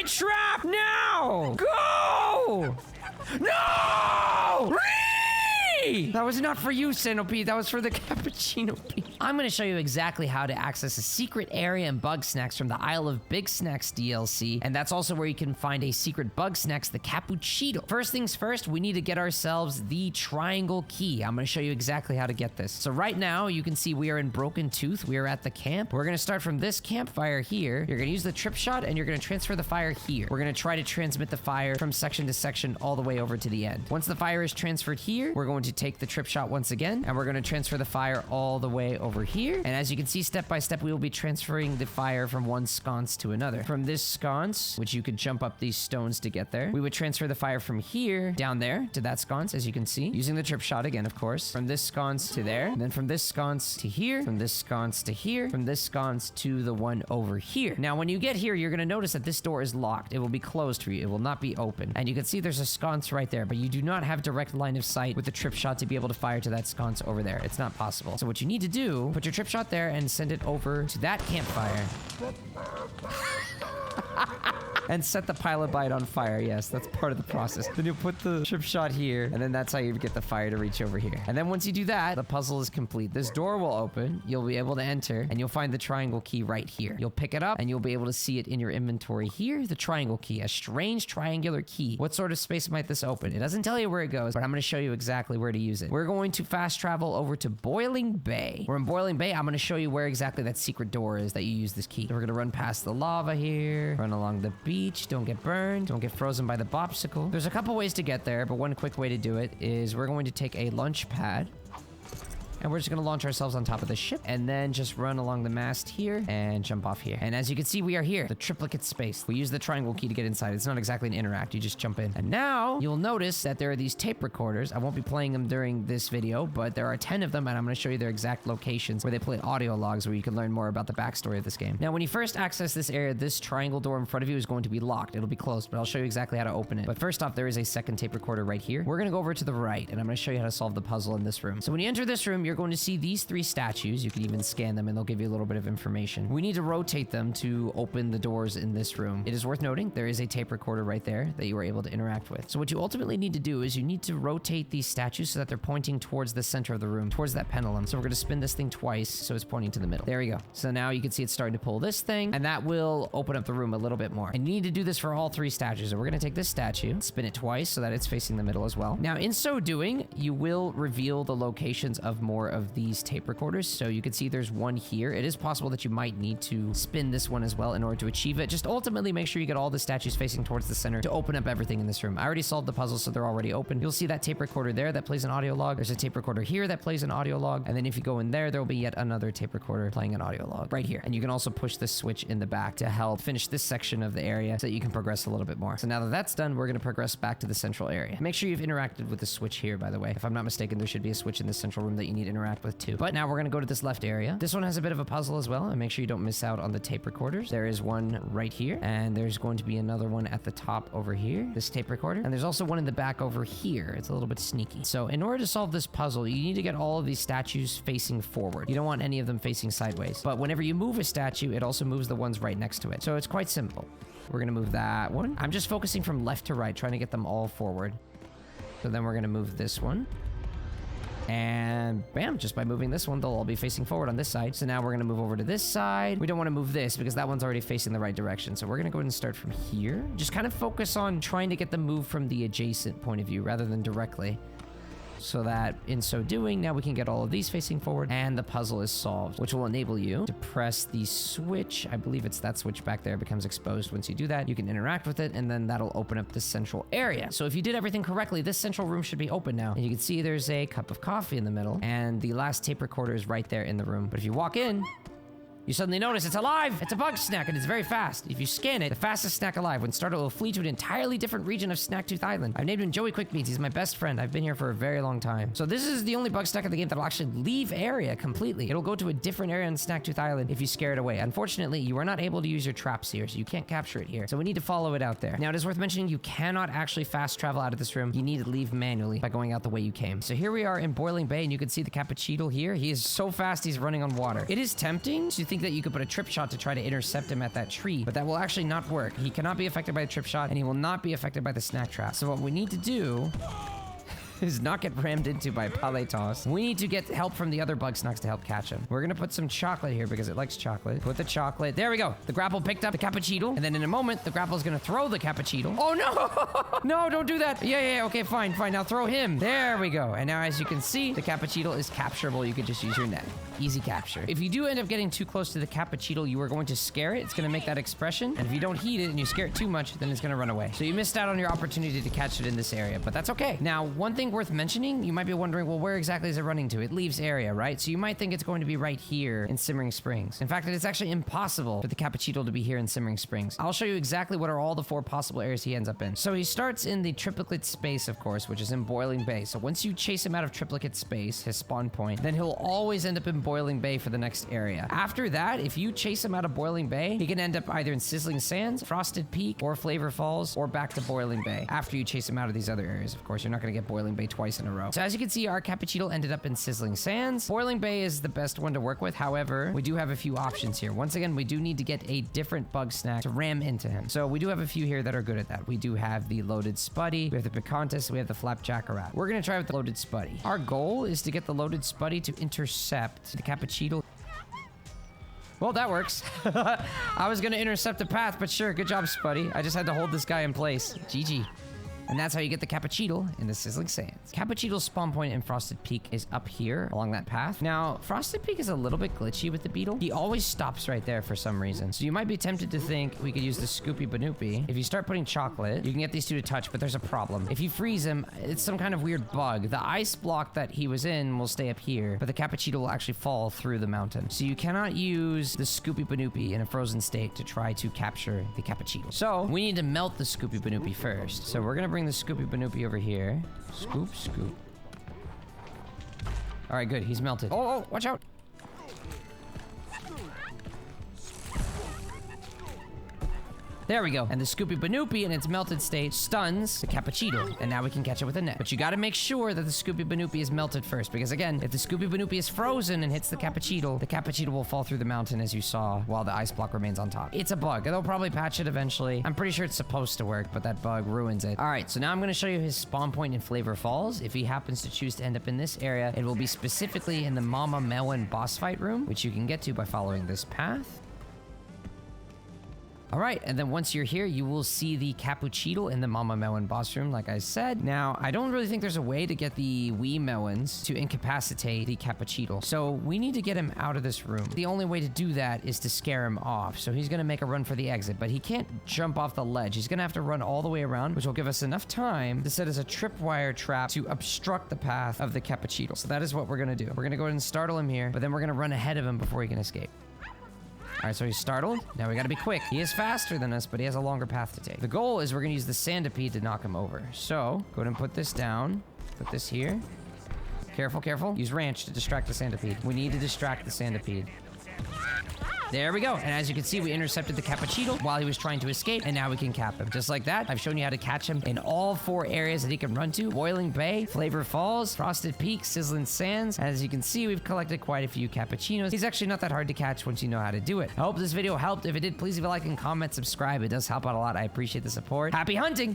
my trap now! Go! No! That was not for you, Centipede. That was for the Cappuccino Pea. I'm going to show you exactly how to access a secret area in Bugsnax from the Isle of Bigsnax DLC, and that's also where you can find a secret Bugsnax, the Cappucceetle. First things first, we need to get ourselves the triangle key. I'm going to show you exactly how to get this. So right now, you can see we are in Broken Tooth. We are at the camp. We're going to start from this campfire here. You're going to use the trip shot, and you're going to transfer the fire here. We're going to try to transmit the fire from section to section all the way over to the end. Once the fire is transferred here, we're going to take the trip shot once again, and we're going to transfer the fire all the way over here. And as you can see, step by step, we will be transferring the fire from one sconce to another. From this sconce, which you could jump up these stones to get there, we would transfer the fire from here down there to that sconce, as you can see, using the trip shot again, of course. From this sconce to there, and then from this sconce to here, from this sconce to here, from this sconce to the one over here. Now, when you get here, you're going to notice that this door is locked. It will be closed for you. It will not be open. And you can see there's a sconce right there, but you do not have direct line of sight with the trip shot to be able to fire to that sconce over there. It's not possible. So what you need to do, put your trip shot there and send it over to that campfire. And set the pilot bite on fire. Yes, that's part of the process. Then you'll put the trip shot here, and then that's how you get the fire to reach over here. And then once you do that, the puzzle is complete. This door will open. You'll be able to enter, and you'll find the triangle key right here. You'll pick it up, and you'll be able to see it in your inventory here. The triangle key, a strange triangular key. What sort of space might this open? It doesn't tell you where it goes, but I'm going to show you exactly where to use it. We're going to fast travel over to Boiling Bay. We're in Boiling Bay. I'm going to show you where exactly that secret door is that you use this key. So we're going to run past the lava here, run along the beach. Don't get burned. Don't get frozen by the bopsicle. There's a couple ways to get there, but one quick way to do it is we're going to take a launch pad. And we're just going to launch ourselves on top of the ship and then just run along the mast here and jump off here. And as you can see, we are here, the triplicate space. We use the triangle key to get inside. It's not exactly an interact. You just jump in. And now you'll notice that there are these tape recorders. I won't be playing them during this video, but there are 10 of them, and I'm going to show you their exact locations where they play audio logs where you can learn more about the backstory of this game. Now, when you first access this area, this triangle door in front of you is going to be locked. It'll be closed, but I'll show you exactly how to open it. But first off, there is a second tape recorder right here. We're going to go over to the right, and I'm going to show you how to solve the puzzle in this room. So when you enter this room, you're going to see these three statues. You can even scan them and they'll give you a little bit of information. We need to rotate them to open the doors in this room. It is worth noting there is a tape recorder right there that you were able to interact with. So what you ultimately need to do is you need to rotate these statues so that they're pointing towards the center of the room, towards that pendulum. So we're going to spin this thing twice so it's pointing to the middle. There we go. So now you can see it's starting to pull this thing, and that will open up the room a little bit more. And you need to do this for all three statues. So we're going to take this statue, spin it twice so that it's facing the middle as well. Now, in so doing, you will reveal the locations of more of these tape recorders. So you can see there's one here. It is possible that you might need to spin this one as well in order to achieve it. Just ultimately make sure you get all the statues facing towards the center to open up everything in this room. I already solved the puzzle, so they're already open. You'll see that tape recorder there that plays an audio log. There's a tape recorder here that plays an audio log. And then if you go in there, there'll be yet another tape recorder playing an audio log right here. And you can also push this switch in the back to help finish this section of the area so that you can progress a little bit more. So now that that's done, we're going to progress back to the central area. Make sure you've interacted with the switch here, by the way. If I'm not mistaken, there should be a switch in the central room that you need to interact with too. But now we're going to go to this left area. This one has a bit of a puzzle as well, and make sure you don't miss out on the tape recorders. There is one right here, and there's going to be another one at the top over here, this tape recorder. And there's also one in the back over here. It's a little bit sneaky. So in order to solve this puzzle, you need to get all of these statues facing forward. You don't want any of them facing sideways. But whenever you move a statue, it also moves the ones right next to it. So it's quite simple. We're going to move that one. I'm just focusing from left to right, trying to get them all forward. So then we're going to move this one. And bam, just by moving this one, they'll all be facing forward on this side. So now we're going to move over to this side. We don't want to move this because that one's already facing the right direction. So we're going to go ahead and start from here. Just kind of focus on trying to get them moved from the adjacent point of view rather than directly. So that in so doing, now we can get all of these facing forward and the puzzle is solved, which will enable you to press the switch. I believe it's that switch back there becomes exposed. Once you do that, you can interact with it and then that'll open up the central area. So if you did everything correctly, this central room should be open now. And you can see there's a cup of coffee in the middle and the last tape recorder is right there in the room. But if you walk in, you suddenly notice it's alive! It's a bug snack and it's very fast. If you scan it, the fastest snack alive. When startled, it will flee to an entirely different region of Snacktooth Island. I've named him Joey Quickbeans. He's my best friend. I've been here for a very long time. So this is the only bug snack in the game that'll actually leave area completely. It'll go to a different area on Snacktooth Island if you scare it away. Unfortunately, you are not able to use your traps here, so you can't capture it here. So we need to follow it out there. Now, it is worth mentioning you cannot actually fast travel out of this room. You need to leave manually by going out the way you came. So here we are in Boiling Bay, and you can see the Cappucceetle here. He is so fast, he's running on water. It is tempting to think think that you could put a trip shot to try to intercept him at that tree, but that will actually not work. He cannot be affected by a trip shot, and he will not be affected by the snack trap. So what we need to do is not get rammed into by pallet toss. We need to get help from the other Bugsnax to help catch him. We're gonna put some chocolate here because it likes chocolate. Put the chocolate. There we go. The grapple picked up the Cappucceetle, and then in a moment, the grapple is gonna throw the Cappucceetle. Oh no! No, don't do that. Yeah, okay, fine. Now throw him. There we go. And now as you can see, the Cappucceetle is capturable. You can just use your net. Easy capture. If you do end up getting too close to the Cappucceetle, you are going to scare it. It's gonna make that expression. And if you don't heed it and you scare it too much, then it's gonna run away. So you missed out on your opportunity to catch it in this area, but that's okay. Now, one thing worth mentioning, you might be wondering, well, where exactly is it running to? It leaves area, right? So you might think it's going to be right here in Simmering Springs. In fact, it's actually impossible for the Cappucceetle to be here in Simmering Springs. I'll show you exactly what are all the 4 possible areas he ends up in. So he starts in the Triplicate space, of course, which is in Boiling Bay. So once you chase him out of Triplicate space, his spawn point, then he'll always end up in Boiling Bay for the next area. After that, if you chase him out of Boiling Bay, he can end up either in Sizzling Sands, Frosted Peak, or Flavor Falls, or back to Boiling Bay. After you chase him out of these other areas, of course, you're not going to get Boiling Bay twice in a row. So as you can see, our Cappucceetle ended up in Sizzling Sands. Boiling Bay is the best one to work with. However, we do have a few options here. Once again, we do need to get a different Bugsnax to ram into him. So we do have a few here that are good at that. We do have the Loaded Spuddy, we have the Picantis, we have the Flapjack Rat. We're going to try with the Loaded Spuddy. Our goal is to get the Loaded Spuddy to intercept the Cappucceetle. Well, that works. I was going to intercept the path, but sure, good job, Spuddy. I just had to hold this guy in place. GG. And that's how you get the Cappucceetle in the Sizzling Sands. Cappuccetle's spawn point in Frosted Peak is up here along that path. Now, Frosted Peak is a little bit glitchy with the beetle. He always stops right there for some reason. So you might be tempted to think we could use the Scoopy Banoopy. If you start putting chocolate, you can get these two to touch, but there's a problem. If you freeze him, it's some kind of weird bug. The ice block that he was in will stay up here, but the Cappucceetle will actually fall through the mountain. So you cannot use the Scoopy Banoopy in a frozen state to try to capture the Cappucceetle. So we need to melt the Scoopy Banoopy first. So we're gonna bring the Scoopy Banoopy over here. Scoop, scoop. All right, good. He's melted. Oh, watch out. There we go. And the Scoopy Banoopy in its melted state stuns the Cappucceetle. And now we can catch it with a net. But you gotta make sure that the Scoopy Banoopy is melted first. Because again, if the Scoopy Banoopy is frozen and hits the Cappucceetle will fall through the mountain as you saw while the ice block remains on top. It's a bug. They'll probably patch it eventually. I'm pretty sure it's supposed to work, but that bug ruins it. All right, so now I'm gonna show you his spawn point in Flavor Falls. If he happens to choose to end up in this area, it will be specifically in the Mama Melon boss fight room, which you can get to by following this path. All right, and then once you're here, you will see the Cappucceetle in the Mama Melon boss room, like I said. Now, I don't really think there's a way to get the wee melons to incapacitate the Cappucceetle. So we need to get him out of this room. The only way to do that is to scare him off. So he's gonna make a run for the exit, but he can't jump off the ledge. He's gonna have to run all the way around, which will give us enough time to set as a tripwire trap to obstruct the path of the Cappucceetle. So that is what we're gonna do. We're gonna go ahead and startle him here, but then we're gonna run ahead of him before he can escape. All right, so he's startled. Now we gotta be quick. He is faster than us, but he has a longer path to take. The goal is we're gonna use the Centipede to knock him over. So, go ahead and put this down. Put this here. Careful, careful. Use Ranch to distract the Centipede. We need to distract the Centipede. There we go. And as you can see, we intercepted the Cappucceetle while he was trying to escape, and now we can cap him. Just like that, I've shown you how to catch him in all 4 areas that he can run to. Boiling Bay, Flavor Falls, Frosted Peak, Sizzling Sands. As you can see, we've collected quite a few Cappuccinos. He's actually not that hard to catch once you know how to do it. I hope this video helped. If it did, please leave a like and comment, subscribe. It does help out a lot. I appreciate the support. Happy hunting!